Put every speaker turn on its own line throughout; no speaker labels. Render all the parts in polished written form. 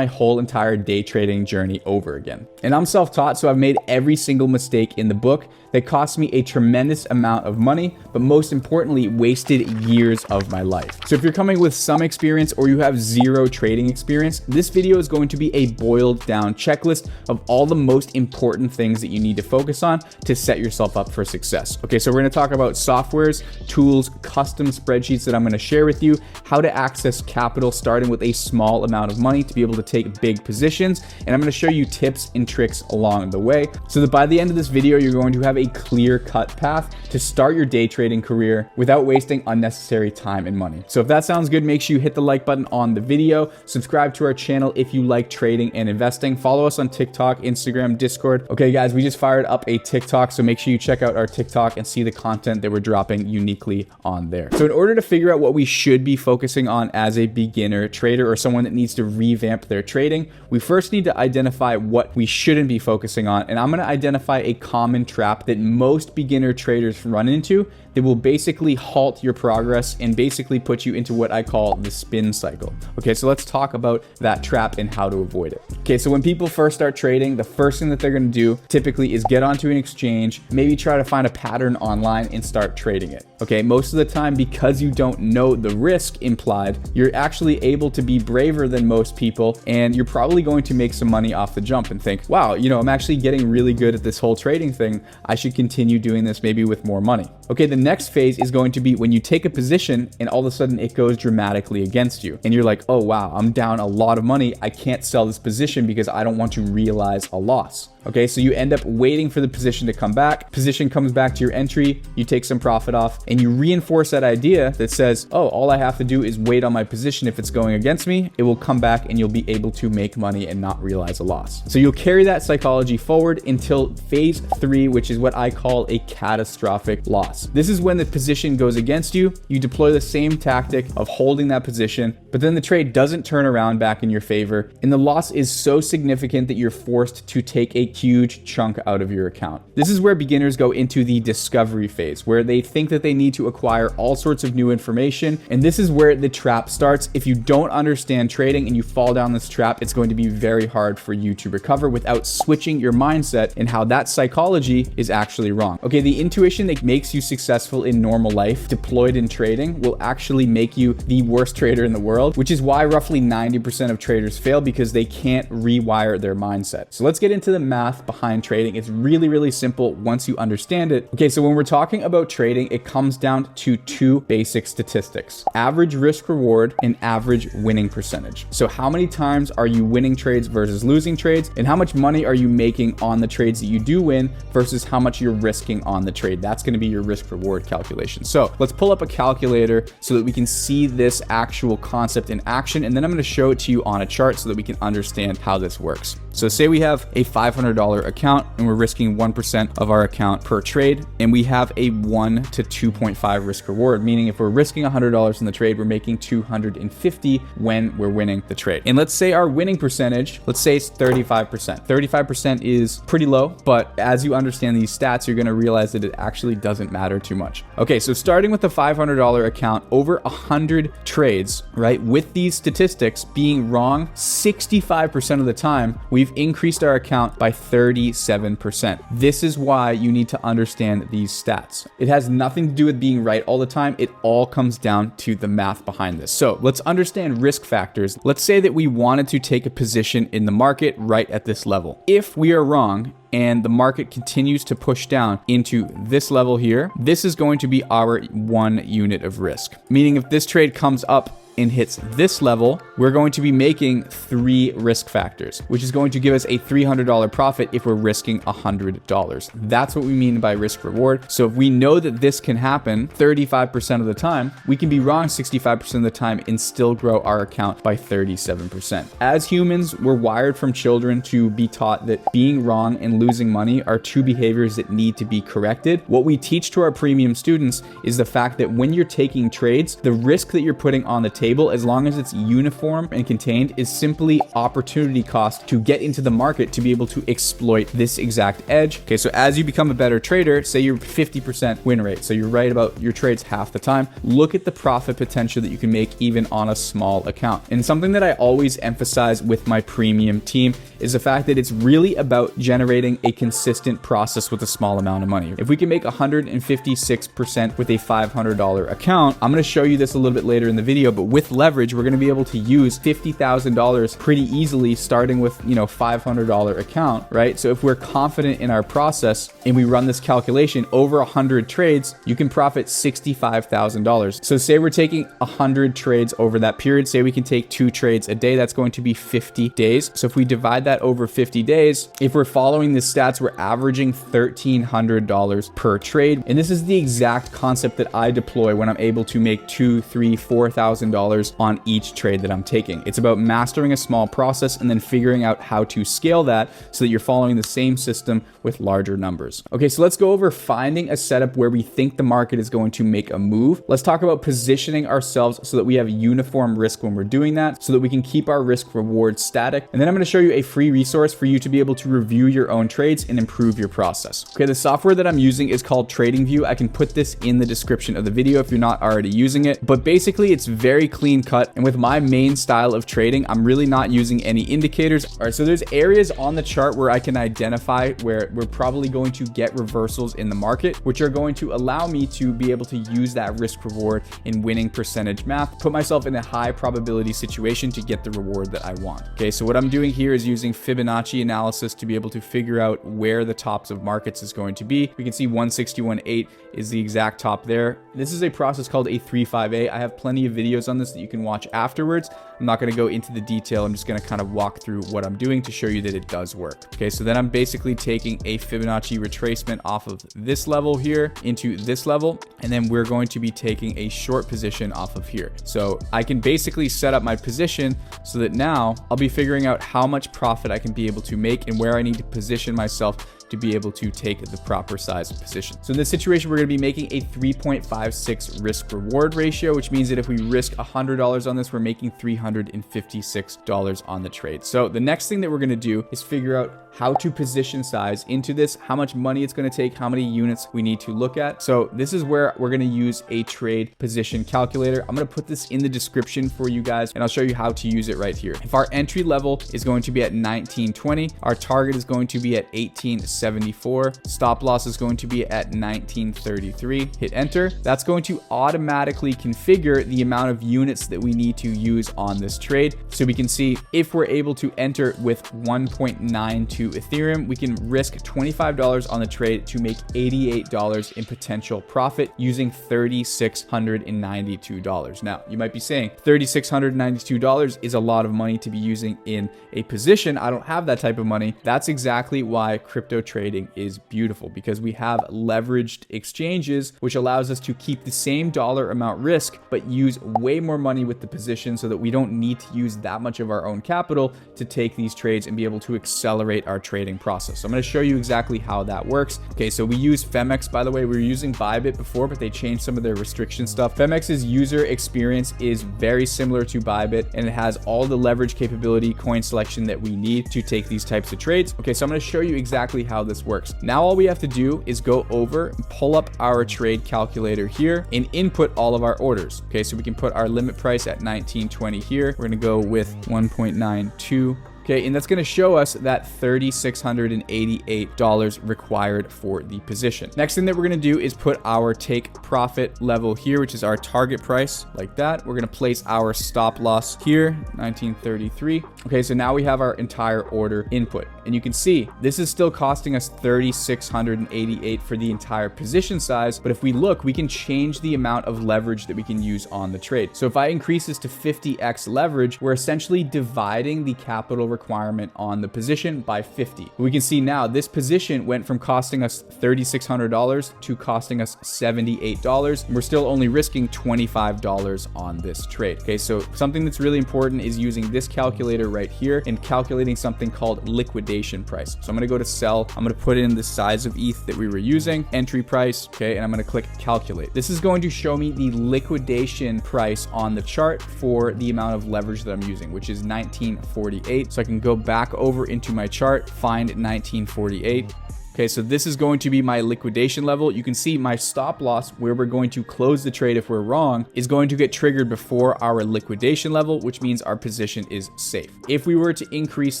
my whole entire day trading journey over again. And I'm self-taught, so I've made every single mistake in the book that cost me a tremendous amount of money, but most importantly, wasted years of my life. So if you're coming with some experience or you have zero trading experience, this video is going to be a boiled down checklist of all the most important things that you need to focus on to set yourself up for success. Okay, so we're gonna talk about softwares, tools, custom spreadsheets that I'm gonna share with you, how to access capital starting with a small amount of money to be able to take big positions, and I'm gonna show you tips and tricks along the way so that by the end of this video, you're going to have a clear-cut path to start your day trading career without wasting unnecessary time and money. So if that sounds good, make sure you hit the like button on the video, subscribe to our channel if you like trading and investing, follow us on TikTok, Instagram, Discord. Okay guys, we just fired up a TikTok, so make sure you check out our TikTok and see the content that we're dropping uniquely on there. So in order to figure out what we should be focusing on as a beginner trader or someone that needs to revamp their trading, we first need to identify what we shouldn't be focusing on. And I'm going to identify a common trap that most beginner traders run into that will basically halt your progress and basically put you into what I call the spin cycle. Okay, so let's talk about that trap and how to avoid it. Okay, so when people first start trading, the first thing that they're going to do typically is get onto an exchange, maybe try to find a pattern online and start trading it. Okay, most of the time, because you don't know the risk implied, you're actually able to be braver than most people, and you're probably going to make some money off the jump and think, wow, you know, I'm actually getting really good at this whole trading thing. I should continue doing this maybe with more money. Okay, the next phase is going to be when you take a position and all of a sudden it goes dramatically against you. And you're like, oh wow, I'm down a lot of money. I can't sell this position because I don't want to realize a loss. Okay, so you end up waiting for the position to come back. Position comes back to your entry, you take some profit off, and you reinforce that idea that says, oh, all I have to do is wait on my position. If it's going against me, it will come back and you'll be able to make money and not realize a loss. So you'll carry that psychology forward until phase 3, which is what I call a catastrophic loss. This is when the position goes against you. You deploy the same tactic of holding that position, but then the trade doesn't turn around back in your favor, and the loss is so significant that you're forced to take a huge chunk out of your account. This is where beginners go into the discovery phase, where they think that they need to acquire all sorts of new information, and this is where the trap starts. If you don't understand trading and you fall down this trap, it's going to be very hard for you to recover without switching your mindset and how that psychology is actually wrong. Okay, the intuition that makes you successful in normal life deployed in trading will actually make you the worst trader in the world, which is why roughly 90% of traders fail, because they can't rewire their mindset. So let's get into the math behind trading. It's really, really simple once you understand it. Okay, so when we're talking about trading, it comes down to two basic statistics: average risk reward and average winning percentage. So how many times are you winning trades versus losing trades, and how much money are you making on the trades that you do win versus how much you're risking on the trade? That's going to be your risk reward calculation. So let's pull up a calculator so that we can see this actual concept in action, and then I'm going to show it to you on a chart so that we can understand how this works. So say we have a $500 account and we're risking 1% of our account per trade, and we have a 1 to 2.5 risk reward, meaning if we're risking $100 in the trade, we're making $250 when we're winning the trade. And let's say our winning percentage, let's say it's 35%. 35% is pretty low, but as you understand these stats, you're going to realize that it actually doesn't matter too much. Okay, so starting with the $500 account, over 100 trades, right? With these statistics being wrong 65% of the time, we've increased our account by 37%. This is why you need to understand these stats. It has nothing to do with being right all the time. It all comes down to the math behind this. So let's understand risk factors. Let's say that we wanted to take a position in the market right at this level. If we are wrong and the market continues to push down into this level here, this is going to be our 1 unit of risk. Meaning if this trade comes up and hits this level, we're going to be making 3 risk factors, which is going to give us a $300 profit if we're risking $100. That's what we mean by risk reward. So if we know that this can happen 35% of the time, we can be wrong 65% of the time and still grow our account by 37%. As humans, we're wired from children to be taught that being wrong and losing money are 2 behaviors that need to be corrected. What we teach to our premium students is the fact that when you're taking trades, the risk that you're putting on the table table, as long as it's uniform and contained, is simply opportunity cost to get into the market to be able to exploit this exact edge. Okay, so as you become a better trader, say you're 50% win rate, so you're right about your trades half the time, look at the profit potential that you can make even on a small account. And something that I always emphasize with my premium team is the fact that it's really about generating a consistent process with a small amount of money. If we can make 156% with a $500 account, I'm going to show you this a little bit later in the video, but with leverage, we're going to be able to use $50,000 pretty easily, starting with, $500 account, right? So if we're confident in our process and we run this calculation over 100 trades, you can profit $65,000. So say we're taking 100 trades over that period. Say we can take 2 trades a day. That's going to be 50 days. So if we divide that over 50 days, if we're following the stats, we're averaging $1,300 per trade. And this is the exact concept that I deploy when I'm able to make $2,000, $3,000, $4,000 on each trade that I'm taking. It's about mastering a small process and then figuring out how to scale that so that you're following the same system with larger numbers. Okay, so let's go over finding a setup where we think the market is going to make a move. Let's talk about positioning ourselves so that we have uniform risk when we're doing that, so that we can keep our risk reward static. And then I'm going to show you a free resource for you to be able to review your own trades and improve your process. Okay, the software that I'm using is called TradingView. I can put this in the description of the video if you're not already using it, but basically it's very clean cut. And with my main style of trading, I'm really not using any indicators. All right, so there's areas on the chart where I can identify where we're probably going to get reversals in the market, which are going to allow me to be able to use that risk reward in winning percentage math, put myself in a high probability situation to get the reward that I want. Okay, so what I'm doing here is using Fibonacci analysis to be able to figure out where the tops of markets is going to be. We can see 161.8 is the exact top there. This is a process called a 3-5-A. I have plenty of videos on this that you can watch afterwards. I'm not going to go into the detail. I'm just going to kind of walk through what I'm doing to show you that it does work. Okay, so then I'm basically taking a Fibonacci retracement off of this level here into this level, and then we're going to be taking a short position off of here. So I can basically set up my position so that now I'll be figuring out how much profit I can be able to make and where I need to position myself to be able to take the proper size position. So in this situation, we're going to be making a 3.56 risk reward ratio, which means that if we risk $100 on this, we're making $356 on the trade. So the next thing that we're going to do is figure out how to position size into this, how much money it's going to take, how many units we need to look at. So this is where we're going to use a trade position calculator. I'm going to put this in the description for you guys, and I'll show you how to use it right here. If our entry level is going to be at 1920, our target is going to be at 1874, stop loss is going to be at 1933. Hit enter. That's going to automatically configure the amount of units that we need to use on this trade. So we can see if we're able to enter with 1.92 Ethereum, we can risk $25 on the trade to make $88 in potential profit using $3,692. Now, you might be saying $3,692 is a lot of money to be using in a position. I don't have that type of money. That's exactly why crypto trading is beautiful, because we have leveraged exchanges, which allows us to keep the same dollar amount risk, but use way more money with the position so that we don't need to use that much of our own capital to take these trades and be able to accelerate our trading process. So I'm going to show you exactly how that works. Okay, so we use Femex, by the way. We were using Bybit before, but they changed some of their restriction stuff. Femex's user experience is very similar to Bybit, and it has all the leverage capability, coin selection that we need to take these types of trades. Okay, so I'm going to show you exactly how this works. Now all we have to do is go over and pull up our trade calculator here and input all of our orders. Okay, so we can put our limit price at 1920 here. We're going to go with 1.92. Okay, and that's going to show us that $3,688 required for the position. Next thing that we're going to do is put our take profit level here, which is our target price, like that. We're going to place our stop loss here, 1933. Okay, so now we have our entire order input, and you can see this is still costing us $3,688 for the entire position size. But if we look, we can change the amount of leverage that we can use on the trade. So if I increase this to 50x leverage, we're essentially dividing the capital requirement on the position by 50. We can see now this position went from costing us $3,600 to costing us $78. And we're still only risking $25 on this trade. Okay, so something that's really important is using this calculator right here and calculating something called liquidation liquidation price. So I'm going to go to sell. I'm going to put in the size of ETH that we were using, entry price. Okay. And I'm going to click calculate. This is going to show me the liquidation price on the chart for the amount of leverage that I'm using, which is 1948. So I can go back over into my chart, find 1948. Okay, so this is going to be my liquidation level. You can see my stop loss, where we're going to close the trade if we're wrong, is going to get triggered before our liquidation level, which means our position is safe. If we were to increase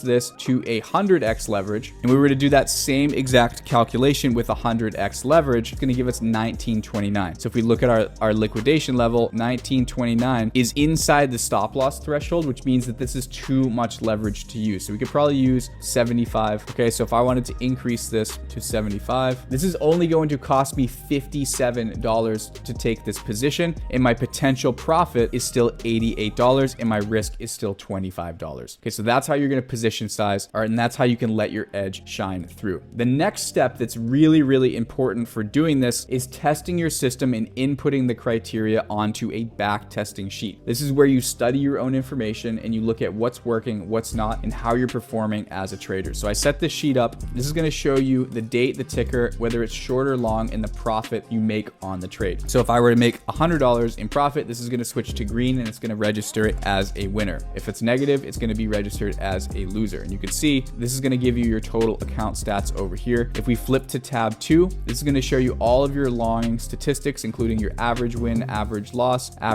this to 100x leverage, and we were to do that same exact calculation with 100x leverage, it's going to give us 1929. So if we look at our liquidation level, 1929 is inside the stop loss threshold, which means that this is too much leverage to use. So we could probably use 75. Okay, so if I wanted to increase this to 75, this is only going to cost me $57 to take this position, and my potential profit is still $88 and my risk is still $25. Okay, so that's how you're going to position size, and that's how you can let your edge shine through. The next step that's really, really important for doing this is testing your system and inputting the criteria onto a back testing sheet. This is where you study your own information and you look at what's working, what's not, and how you're performing as a trader. So I set this sheet up. This is going to show you the date, the ticker, whether it's short or long, and the profit you make on the trade. So if I were to make $100 in profit, this is going to switch to green and it's going to register it as a winner. If it's negative, it's going to be registered as a loser. And you can see this is going to give you your total account stats over here. If we flip to tab 2, this is going to show you all of your long statistics, including your average win, average loss,